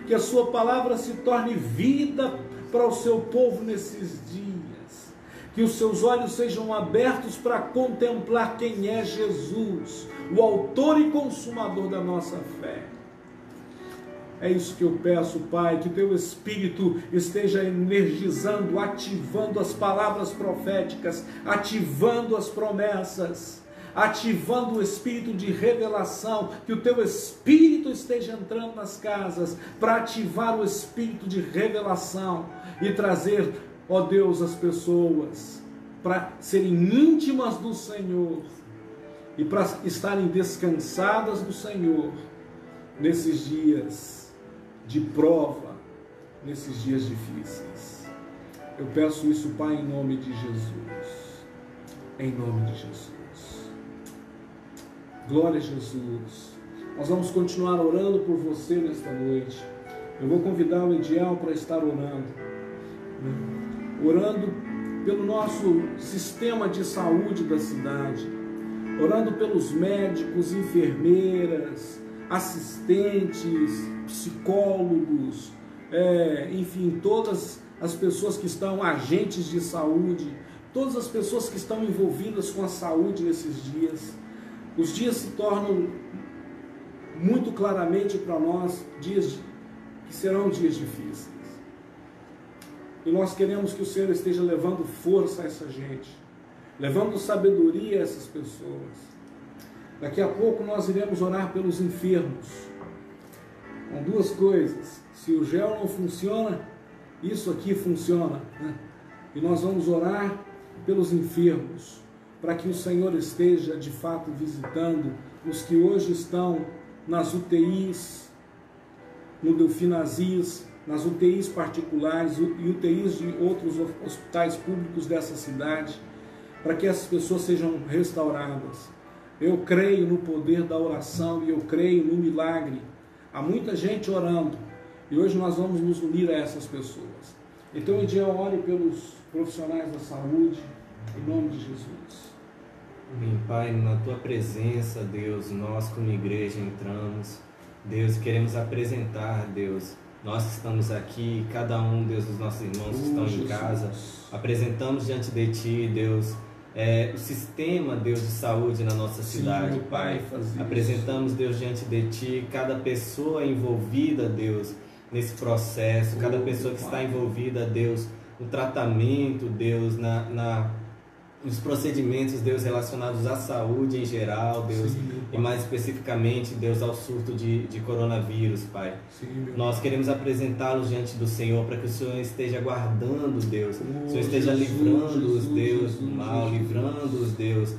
Que a sua palavra se torne vida para o seu povo nesses dias. Que os seus olhos sejam abertos para contemplar quem é Jesus, o autor e consumador da nossa fé. É isso que eu peço, Pai, que teu Espírito esteja energizando, ativando as palavras proféticas, ativando as promessas, ativando o Espírito de revelação, que o teu Espírito esteja entrando nas casas para ativar o Espírito de revelação e trazer, ó Deus, as pessoas para serem íntimas do Senhor e para estarem descansadas do Senhor nesses dias de prova, nesses dias difíceis. Eu peço isso, Pai, em nome de Jesus. Em nome de Jesus. Glória a Jesus. Nós vamos continuar orando por você nesta noite. Eu vou convidar o Ediel para estar orando. Orando pelo nosso sistema de saúde da cidade. Orando pelos médicos, enfermeiras, assistentes, psicólogos, enfim, todas as pessoas que estão agentes de saúde, todas as pessoas que estão envolvidas com a saúde nesses dias. Os dias se tornam muito claramente para nós dias que serão dias difíceis. E nós queremos que o Senhor esteja levando força a essa gente, levando sabedoria a essas pessoas. Daqui a pouco nós iremos orar pelos enfermos. com duas coisas. Se o gel não funciona, isso aqui funciona, né? E nós vamos orar pelos enfermos, para que o Senhor esteja de fato visitando os que hoje estão nas UTIs, no Delfim Aziz, nas UTIs particulares e UTIs de outros hospitais públicos dessa cidade, para que essas pessoas sejam restauradas. Eu creio no poder da oração e eu creio no milagre. Há muita gente orando e hoje nós vamos nos unir a essas pessoas. Então, Ediel, ore pelos profissionais da saúde, em nome de Jesus. Amém, Pai, na Tua presença, Deus, nós como igreja entramos, Deus, queremos apresentar, Deus, nós que estamos aqui, cada um, Deus, dos nossos irmãos que estão em casa, apresentamos diante de Ti, Deus, o sistema, Deus, de saúde na nossa cidade, Pai. Apresentamos, Deus, diante de Ti, cada pessoa envolvida, Deus, nesse processo, cada pessoa que está envolvida, Deus, no tratamento, Deus, nos procedimentos, Deus, relacionados à saúde em geral, Deus, e mais especificamente, Deus, ao surto de coronavírus, Pai. Nós queremos apresentá-los diante do Senhor, para que o Senhor esteja guardando, Deus, o Senhor esteja livrando-os, Deus, do mal, livrando-os, Deus,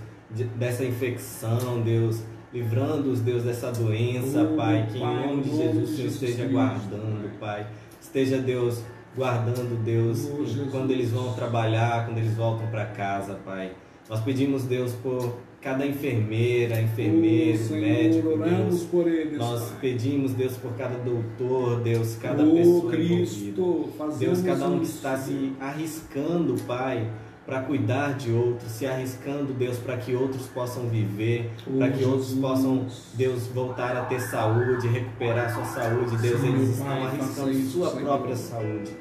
dessa infecção, Deus, livrando-os, Deus, dessa doença, Pai, que em nome de Jesus o Senhor esteja guardando, Pai. Esteja, Deus, guardando, Deus, quando eles vão trabalhar, quando eles voltam para casa, Pai. Nós pedimos, Deus, por cada enfermeira, enfermeiro, médico, Deus. Por eles, nós Pai. Pedimos, Deus, por cada doutor, Deus, cada pessoa Cristo, envolvida. Deus, cada um que está se arriscando, Pai, para cuidar de outros, se arriscando, Deus, para que outros possam viver, para que outros possam, Deus, voltar a ter saúde, recuperar sua saúde, Deus, eles estão arriscando sua própria saúde.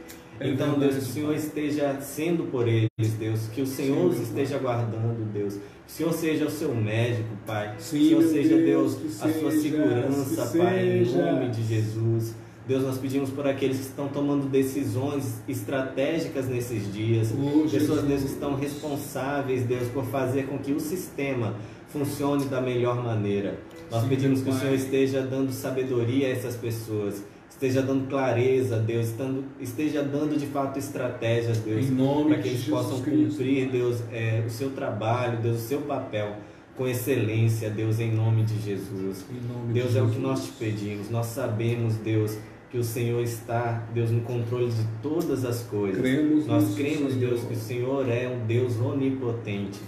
Então, Deus, que o Senhor esteja sendo por eles, Deus, que o Senhor os esteja guardando, Deus, que o Senhor seja o seu médico, Pai, que o Senhor seja, Deus, a sua segurança, Pai, em nome de Jesus. Deus, nós pedimos por aqueles que estão tomando decisões estratégicas nesses dias, pessoas, Deus, que estão responsáveis, Deus, por fazer com que o sistema funcione da melhor maneira. Nós pedimos que o Senhor esteja dando sabedoria a essas pessoas, esteja dando clareza, Deus, esteja dando de fato estratégias, Deus, para que eles possam cumprir, Deus, o seu trabalho, Deus, o seu papel com excelência, Deus, em nome de Jesus. Deus, é o que nós te pedimos. Nós sabemos, Deus, que o Senhor está, Deus, no controle de todas as coisas. Nós cremos, Deus, que o Senhor é um Deus onipotente.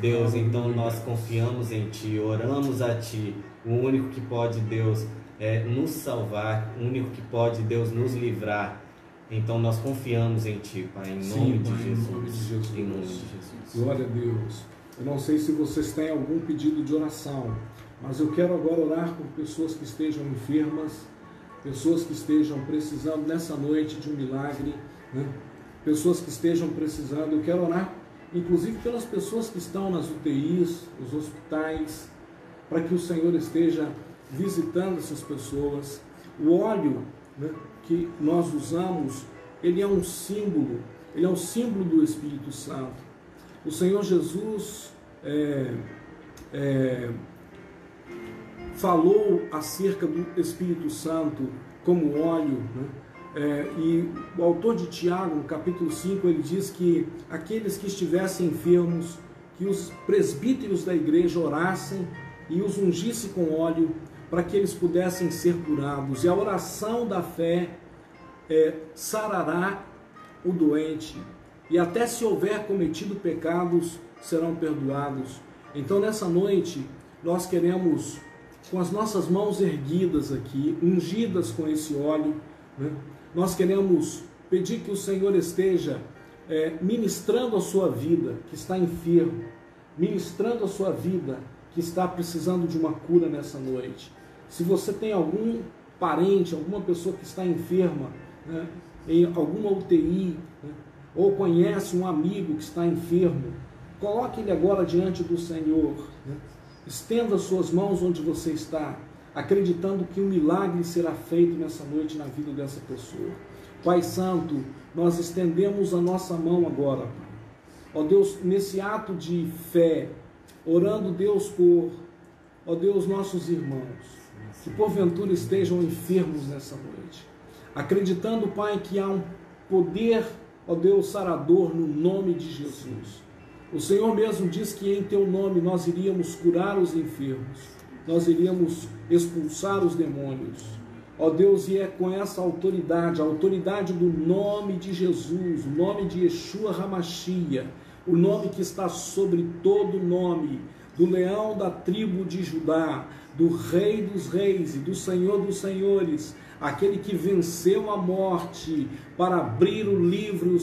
Deus, então nós confiamos em Ti, oramos a Ti, o único que pode, Deus, nos salvar, o único que pode, Deus, nos livrar. Então nós confiamos em Ti, Pai, em nome de Jesus. Em nome de Jesus. Glória a Deus. Eu não sei se vocês têm algum pedido de oração, mas eu quero agora orar por pessoas que estejam enfermas, pessoas que estejam precisando nessa noite de um milagre, né? Pessoas que estejam precisando. Eu quero orar, inclusive, pelas pessoas que estão nas UTIs, nos hospitais, para que o Senhor esteja visitando essas pessoas. O óleo, né, que nós usamos, ele é um símbolo do Espírito Santo. O Senhor Jesus falou acerca do Espírito Santo como óleo, né? E o autor de Tiago, no capítulo 5, ele diz que aqueles que estivessem enfermos, que os presbíteros da igreja orassem e os ungissem com óleo para que eles pudessem ser curados. E a oração da fé sarará o doente, e até se houver cometido pecados, serão perdoados. Então, nessa noite, nós queremos, com as nossas mãos erguidas aqui, ungidas com esse óleo, né, nós queremos pedir que o Senhor esteja ministrando a sua vida, que está enfermo, ministrando a sua vida, que está precisando de uma cura nessa noite. Se você tem algum parente, alguma pessoa que está enferma, né, em alguma UTI, né, ou conhece um amigo que está enfermo, coloque ele agora diante do Senhor, né? Estenda suas mãos onde você está, acreditando que um milagre será feito nessa noite na vida dessa pessoa. Pai Santo, nós estendemos a nossa mão agora, Pai. Ó Deus, nesse ato de fé, orando, Deus, por, ó Deus, nossos irmãos que porventura estejam enfermos nessa noite, acreditando, Pai, que há um poder, ó Deus, sarador no nome de Jesus. O Senhor mesmo diz que em Teu nome nós iríamos curar os enfermos, nós iríamos expulsar os demônios. Ó Deus, e é com essa autoridade, a autoridade do nome de Jesus, o nome de Yeshua HaMashiach, o nome que está sobre todo nome, do leão da tribo de Judá, do Rei dos Reis e do Senhor dos Senhores, aquele que venceu a morte para abrir o livro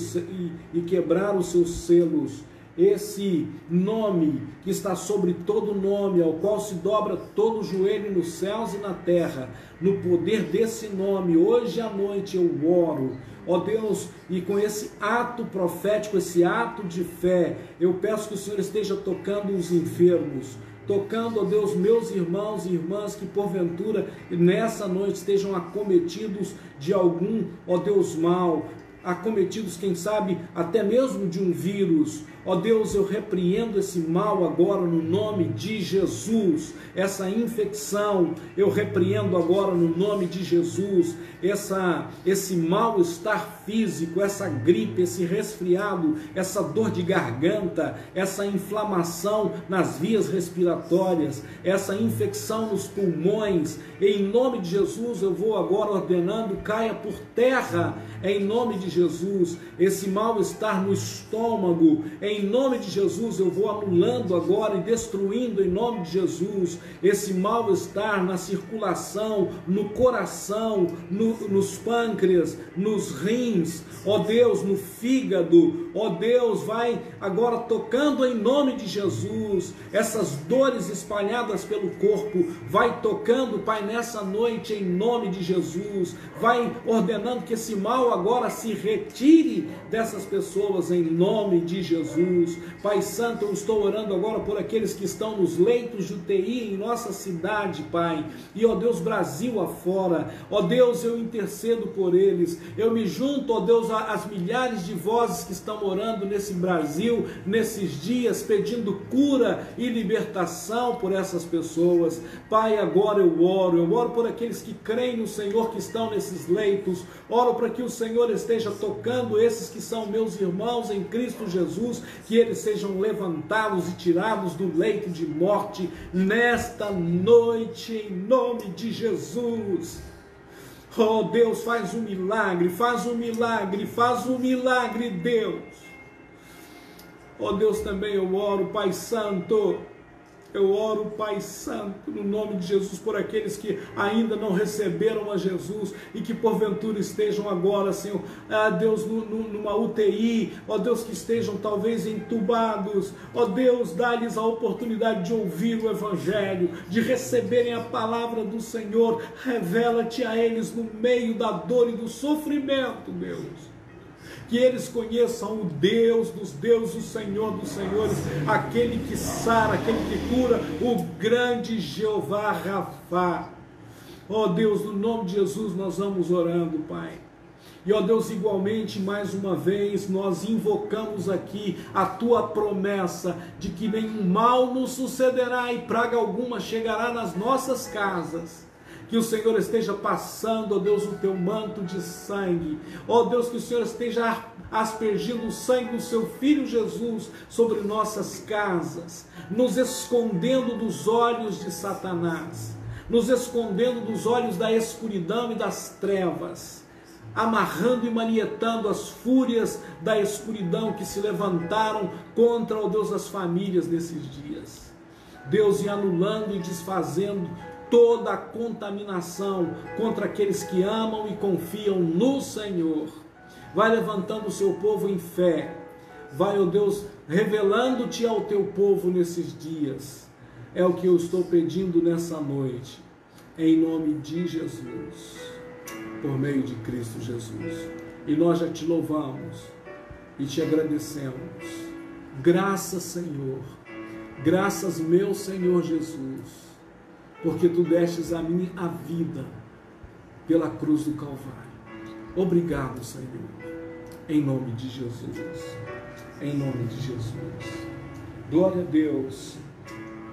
e quebrar os seus selos. Esse nome que está sobre todo nome, ao qual se dobra todo o joelho nos céus e na terra, no poder desse nome, hoje à noite eu oro, ó Deus, e com esse ato profético, esse ato de fé, eu peço que o Senhor esteja tocando os enfermos, tocando, ó Deus, meus irmãos e irmãs que porventura nessa noite estejam acometidos de algum, ó Deus, mal, acometidos, quem sabe, até mesmo de um vírus. Ó Deus, eu repreendo esse mal agora no nome de Jesus, essa infecção, eu repreendo agora no nome de Jesus, esse mal-estar físico, essa gripe, esse resfriado, essa dor de garganta, essa inflamação nas vias respiratórias, essa infecção nos pulmões, em nome de Jesus eu vou agora ordenando, caia por terra, em nome de Jesus, esse mal-estar no estômago, em nome de Jesus eu vou anulando agora e destruindo em nome de Jesus esse mal-estar na circulação, no coração, nos pâncreas, nos rins, ó Deus, no fígado, ó Deus, vai agora tocando em nome de Jesus, essas dores espalhadas pelo corpo, vai tocando, Pai, nessa noite em nome de Jesus, vai ordenando que esse mal agora se retire dessas pessoas em nome de Jesus. Pai Santo, eu estou orando agora por aqueles que estão nos leitos de UTI em nossa cidade, Pai, e ó Deus, Brasil afora, ó Deus, eu intercedo por eles, eu me junto, ó Deus, às milhares de vozes que estão orando nesse Brasil, nesses dias, pedindo cura e libertação por essas pessoas. Pai, agora eu oro por aqueles que creem no Senhor, que estão nesses leitos, oro para que o Senhor esteja tocando esses que são meus irmãos em Cristo Jesus, que eles sejam levantados e tirados do leito de morte nesta noite, em nome de Jesus. Oh Deus, faz um milagre, faz um milagre, faz um milagre, Deus. Oh Deus, também eu oro, Pai Santo, eu oro, Pai Santo, no nome de Jesus, por aqueles que ainda não receberam a Jesus e que porventura estejam agora, Senhor, Deus, numa UTI, ó Deus, que estejam talvez entubados, ó Deus, dá-lhes a oportunidade de ouvir o Evangelho, de receberem a palavra do Senhor, revela-te a eles no meio da dor e do sofrimento, Deus. Que eles conheçam o Deus dos deuses, o Senhor dos senhores, aquele que sara, aquele que cura, o grande Jeová Rafá. Ó Deus, no nome de Jesus nós vamos orando, Pai. E ó Deus, igualmente, mais uma vez, nós invocamos aqui a Tua promessa de que nenhum mal nos sucederá e praga alguma chegará nas nossas casas. Que o Senhor esteja passando, ó Deus, o Teu manto de sangue. Ó Deus, que o Senhor esteja aspergindo o sangue do Seu Filho Jesus sobre nossas casas, nos escondendo dos olhos de Satanás, nos escondendo dos olhos da escuridão e das trevas, amarrando e manietando as fúrias da escuridão que se levantaram contra, ó Deus, as famílias nesses dias. Deus, e anulando e desfazendo toda a contaminação contra aqueles que amam e confiam no Senhor. Vai levantando o seu povo em fé. Vai, ó Deus, revelando-te ao teu povo nesses dias. É o que eu estou pedindo nessa noite, em nome de Jesus, por meio de Cristo Jesus. E nós já te louvamos e te agradecemos. Graças, Senhor. Graças, meu Senhor Jesus, porque Tu destes a mim a vida pela cruz do Calvário. Obrigado, Senhor, em nome de Jesus, em nome de Jesus. Glória a Deus,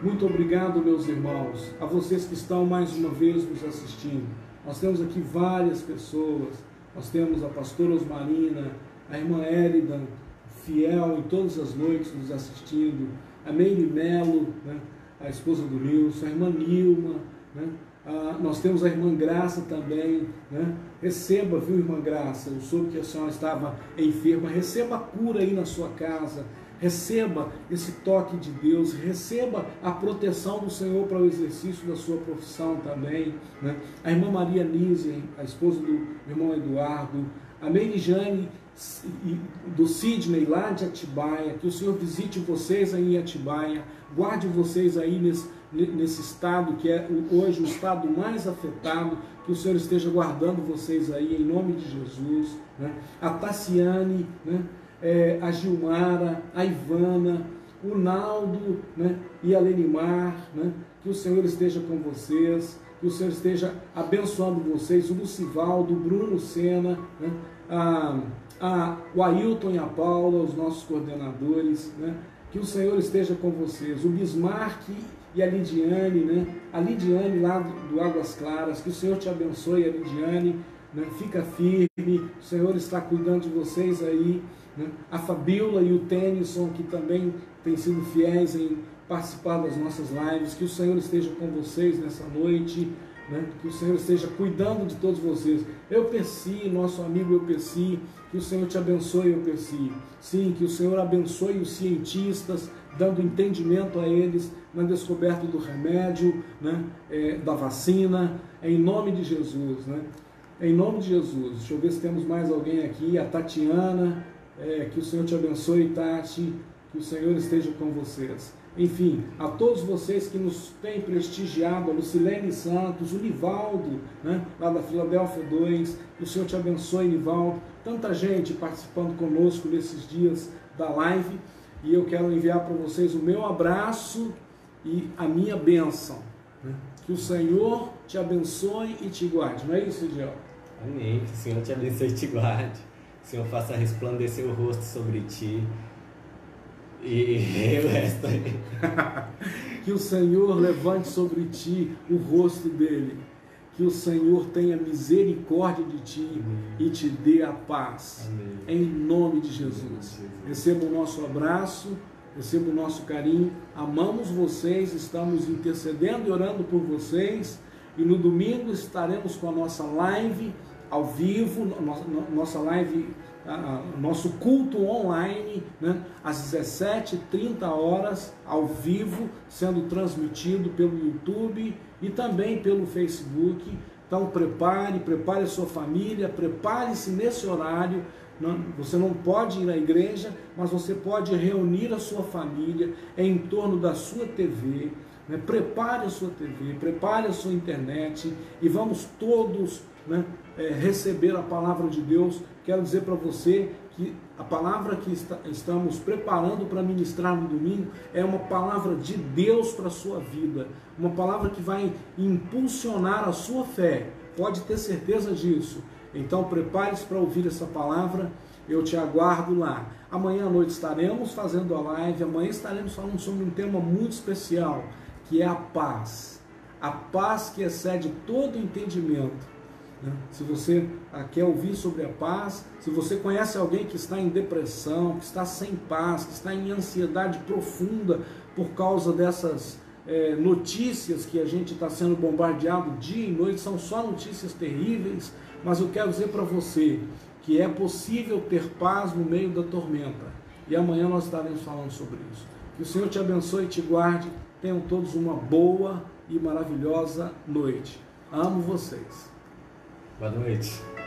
Muito obrigado, meus irmãos, a vocês que estão mais uma vez nos assistindo. Nós temos aqui várias pessoas. Nós temos a pastora Osmarina, a irmã Érida, fiel em todas as noites nos assistindo, a Meire Melo, né, a esposa do Nilson, a irmã Nilma, né, nós temos a irmã Graça também, né? Receba, viu, irmã Graça? Eu soube que a senhora estava enferma. Receba a cura aí na sua casa. Receba esse toque de Deus. Receba a proteção do Senhor para o exercício da sua profissão também, né? A irmã Maria Nise, a esposa do irmão Eduardo, a Meire Jane do Sidney lá de Atibaia. Que o Senhor visite vocês aí em Atibaia. Guarde vocês aí nesse estado que é hoje o estado mais afetado, que o Senhor esteja guardando vocês aí em nome de Jesus, né? A Tassiane, né? A Gilmara, a Ivana, o Naldo, né? E a Lenimar, né? Que o Senhor esteja com vocês, que o Senhor esteja abençoando vocês, o Lucivaldo, o Bruno Sena, né? O Ailton e a Paula, os nossos coordenadores, né? Que o Senhor esteja com vocês, o Bismarck e a Lidiane, né? A Lidiane lá do Águas Claras, que o Senhor te abençoe, a Lidiane, né? Fica firme, o Senhor está cuidando de vocês aí, né? A Fabiola e o Tennyson, que também têm sido fiéis em participar das nossas lives, que o Senhor esteja com vocês nessa noite, né? Que o Senhor esteja cuidando de todos vocês. Eupeci, nosso amigo Eupeci, que o Senhor te abençoe, Eupeci. Sim, que o Senhor abençoe os cientistas, dando entendimento a eles na descoberta do remédio, né? Da vacina, em nome de Jesus, né? Em nome de Jesus. Deixa eu ver se temos mais alguém aqui. A Tatiana, que o Senhor te abençoe, Tati, que o Senhor esteja com vocês. Enfim, a todos vocês que nos têm prestigiado, a Lucilene Santos, o Nivaldo, né, lá da Filadélfia 2, que o Senhor te abençoe, Nivaldo. Tanta gente participando conosco nesses dias da live, e eu quero enviar para vocês o meu abraço e a minha bênção, né? Que o Senhor te abençoe e te guarde, não é isso, Ediel? Amém, que o Senhor te abençoe e te guarde, que o Senhor faça resplandecer o rosto sobre ti, e o resto aí. Que o Senhor levante sobre ti o rosto dele, que o Senhor tenha misericórdia de ti. Amém. E te dê a paz. Amém. Em nome de Jesus. Receba o nosso abraço, receba o nosso carinho, amamos vocês, estamos intercedendo e orando por vocês, e no domingo estaremos com a nossa live ao vivo, nossa live, nosso culto online, né, às 17h30 ao vivo, sendo transmitido pelo YouTube e também pelo Facebook. Então prepare a sua família, prepare-se nesse horário. Você não pode ir à igreja, mas você pode reunir a sua família em torno da sua TV, né? Prepare a sua TV, prepare a sua internet e vamos todos, né, receber a palavra de Deus. Quero dizer para você que a palavra que estamos preparando para ministrar no domingo é uma palavra de Deus para a sua vida, uma palavra que vai impulsionar a sua fé, pode ter certeza disso. Então prepare-se para ouvir essa palavra, eu te aguardo lá. Amanhã à noite estaremos fazendo a live, amanhã estaremos falando sobre um tema muito especial, que é a paz que excede todo entendimento. Se você quer ouvir sobre a paz, se você conhece alguém que está em depressão, que está sem paz, que está em ansiedade profunda por causa dessas notícias que a gente está sendo bombardeado dia e noite, são só notícias terríveis, mas eu quero dizer para você que é possível ter paz no meio da tormenta, e amanhã nós estaremos falando sobre isso. Que o Senhor te abençoe e te guarde, tenham todos uma boa e maravilhosa noite. Amo vocês. Boa noite.